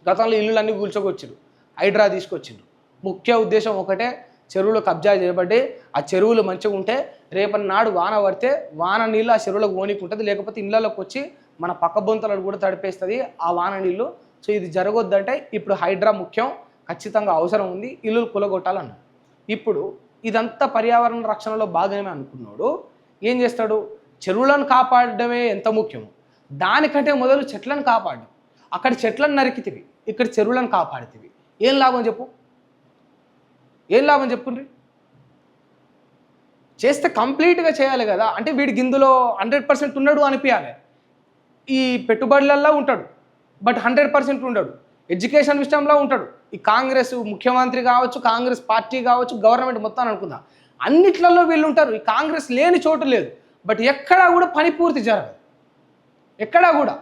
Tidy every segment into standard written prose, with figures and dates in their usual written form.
గతంలో ఇల్లులన్నీ కూల్చొకొచ్చారు, హైడ్రా తీసుకొచ్చిండ్రు. ముఖ్య ఉద్దేశం ఒకటే, చెరువులు కబ్జా చేయబడి ఆ చెరువులు మంచిగా ఉంటే రేపటి నాడు వాన పడితే వాన నీళ్ళు ఆ చెరువులకు ఓనికుంటుంది, లేకపోతే ఇళ్ళలోకి వచ్చి మన పక్క బొంతలను కూడా తడిపేస్తుంది ఆ వాన నీళ్ళు. సో ఇది జరగొద్దంటే ఇప్పుడు హైడ్రా ముఖ్యం, ఖచ్చితంగా అవసరం ఉంది, ఇల్లులు కూలగొట్టాలన్నాడు. ఇప్పుడు ఇదంతా పర్యావరణ రక్షణలో భాగమే అనుకున్నాడు. ఏం చేస్తాడు, చెరువులను కాపాడడమే ఎంత ముఖ్యమో దానికంటే మొదలు చెట్లను కాపాడు. అక్కడ చెట్లను నరికితివి, ఇక్కడ చెరువులను కాపాడితివి, ఏం లాభం చెప్పు? ఏం లాభం చెప్పుండ్రి? చేస్తే కంప్లీట్గా చేయాలి కదా. అంటే వీడికి ఇందులో 100% ఉన్నాడు అనిపించాలి. ఈ పెట్టుబడులల్లో ఉంటాడు బట్ 100% ఉండడు. ఎడ్యుకేషన్ విషయంలో ఉంటాడు. ఈ కాంగ్రెస్ ముఖ్యమంత్రి కావచ్చు, కాంగ్రెస్ పార్టీ కావచ్చు, గవర్నమెంట్ మొత్తం అనుకుందాం, అన్నిట్లలో వీళ్ళు ఉంటారు. ఈ కాంగ్రెస్ లేని చోటు లేదు. బట్ ఎక్కడా కూడా పని పూర్తి జరగదు. ఎక్కడా కూడా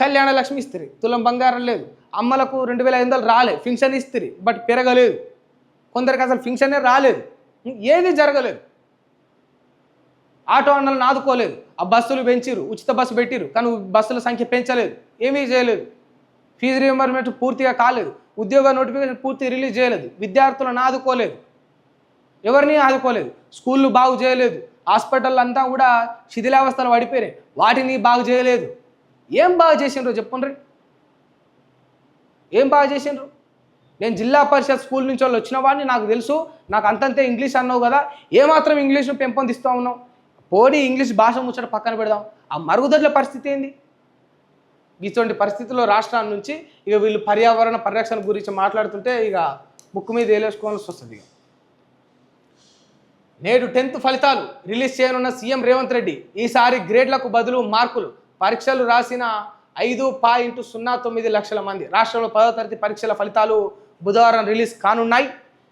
కళ్యాణ లక్ష్మి ఇస్తుంది, తులం బంగారం లేదు, అమ్మలకు 2500 రాలే, ఫింక్షన్ ఇస్తుంది బట్ పెరగలేదు, కొందరికి అసలు ఫింక్షనే రాలేదు, ఏది జరగలేదు. ఆటో అన్నలను ఆదుకోలేదు, ఆ బస్సులు పెంచిరు, ఉచిత బస్సు పెట్టిరు కానీ బస్సుల సంఖ్య పెంచలేదు, ఏమీ చేయలేదు. ఫీజు రీయింబర్స్మెంట్ పూర్తిగా కాలేదు, ఉద్యోగ నోటిఫికేషన్ పూర్తి రిలీజ్ చేయలేదు, విద్యార్థులను ఆదుకోలేదు, ఎవరిని ఆదుకోలేదు, స్కూళ్ళు బాగు చేయలేదు, హాస్పిటల్ అంతా కూడా శిథిలావస్థలు పడిపోయినాయి, వాటిని బాగు చేయలేదు. ఏం బాగా చేసిండ్రో చెప్పుండ్రి, ఏం బాగా చేసిండ్రు? నేను జిల్లా పరిషత్ స్కూల్ నుంచి వాళ్ళు వచ్చిన వాడిని, నాకు తెలుసు, నాకు అంతంతే ఇంగ్లీష్ అన్నావు కదా, ఏమాత్రం ఇంగ్లీష్ను పెంపొందిస్తూ ఉన్నావు? పోడి ఇంగ్లీష్ భాష ముచ్చట పక్కన పెడదాం, ఆ మరుగుదొడ్ల పరిస్థితి ఏంది? ఇటువంటి పరిస్థితుల్లో రాష్ట్రాల నుంచి ఇక వీళ్ళు పర్యావరణ పరిరక్షణ గురించి మాట్లాడుతుంటే ఇక ముక్కు మీద వేలేసుకోవాల్సి వస్తుంది. నేడు 10th ఫలితాలు రిలీజ్ చేయనున్న సీఎం రేవంత్ రెడ్డి. ఈసారి గ్రేడ్లకు బదులు మార్కులు. పరీక్షలు రాసిన 5.09 లక్షల మంది. రాష్ట్రంలో 10వ తరగతి పరీక్షల ఫలితాలు బుధవారం రిలీజ్ కానున్నాయి.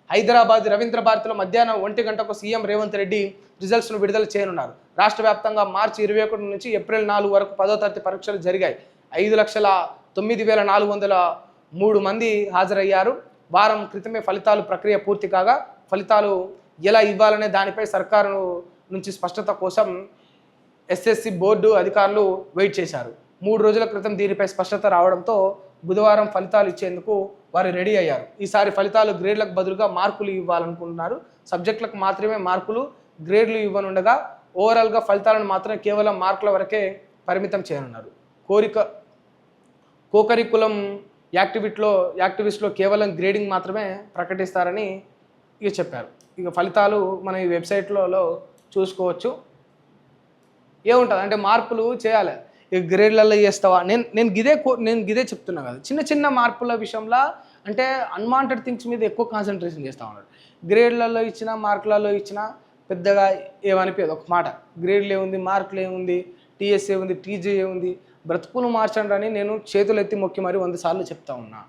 హైదరాబాద్ రవీంద్ర భారతిలో మధ్యాహ్నం 1 గంటకు సీఎం రేవంత్ రెడ్డి రిజల్ట్స్ను విడుదల చేయనున్నారు. రాష్ట్ర వ్యాప్తంగా మార్చి 21 నుంచి ఏప్రిల్ 4 వరకు 10వ తరగతి పరీక్షలు జరిగాయి. 5,09,403 మంది హాజరయ్యారు. వారం క్రితమే ఫలితాలు ప్రక్రియ పూర్తి కాగా ఫలితాలు ఎలా ఇవ్వాలనే దానిపై సర్కారు నుంచి స్పష్టత కోసం ఎస్ఎస్సి బోర్డు అధికారులు వెయిట్ చేశారు. 3 రోజుల క్రితం దీనిపై స్పష్టత రావడంతో బుధవారం ఫలితాలు ఇచ్చేందుకు వారు రెడీ అయ్యారు. ఈసారి ఫలితాలు గ్రేడ్లకు బదులుగా మార్కులు ఇవ్వాలనుకుంటున్నారు. సబ్జెక్టులకు మాత్రమే మార్కులు, గ్రేడ్లు ఇవ్వనుండగా ఓవరాల్గా ఫలితాలను మాత్రం కేవలం మార్కుల వరకే పరిమితం చేయనున్నారు. కోకరికులం యాక్టివిస్ట్లో కేవలం గ్రేడింగ్ మాత్రమే ప్రకటిస్తారని ఇక చెప్పారు. ఇక ఫలితాలు మన ఈ వెబ్సైట్లలో చూసుకోవచ్చు. ఏముంటుంది అంటే మార్పులు చేయాలి, ఇక గ్రేడ్లలో చేస్తావా? నేను గిదే చెప్తున్నా కదా, చిన్న చిన్న మార్పుల విషయంలో అంటే అన్వాంటెడ్ థింగ్స్ మీద ఎక్కువ కాన్సన్ట్రేషన్ చేస్తూ ఉన్నాడు. గ్రేడ్లలో ఇచ్చినా మార్కులలో ఇచ్చినా పెద్దగా ఏమనిపించదు. ఒక మాట, గ్రేడ్లు ఏముంది, మార్కులు ఏముంది, టీఎస్ ఏముంది, టీజీ ఏముంది, బ్రతుకులు మార్చండి అని నేను చేతులు ఎత్తి మొక్కి మరి 100 సార్లు చెప్తా ఉన్నా.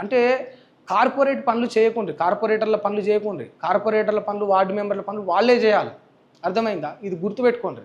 అంటే కార్పొరేట్ పనులు చేయకుండ్రి, కార్పొరేటర్ల పనులు చేయకుండ్రి, కార్పొరేటర్ల పనులు, వార్డు మెంబర్ల పనులు వాళ్ళే చేయాలి. అర్థమైందా? ఇది గుర్తుపెట్టుకోండి.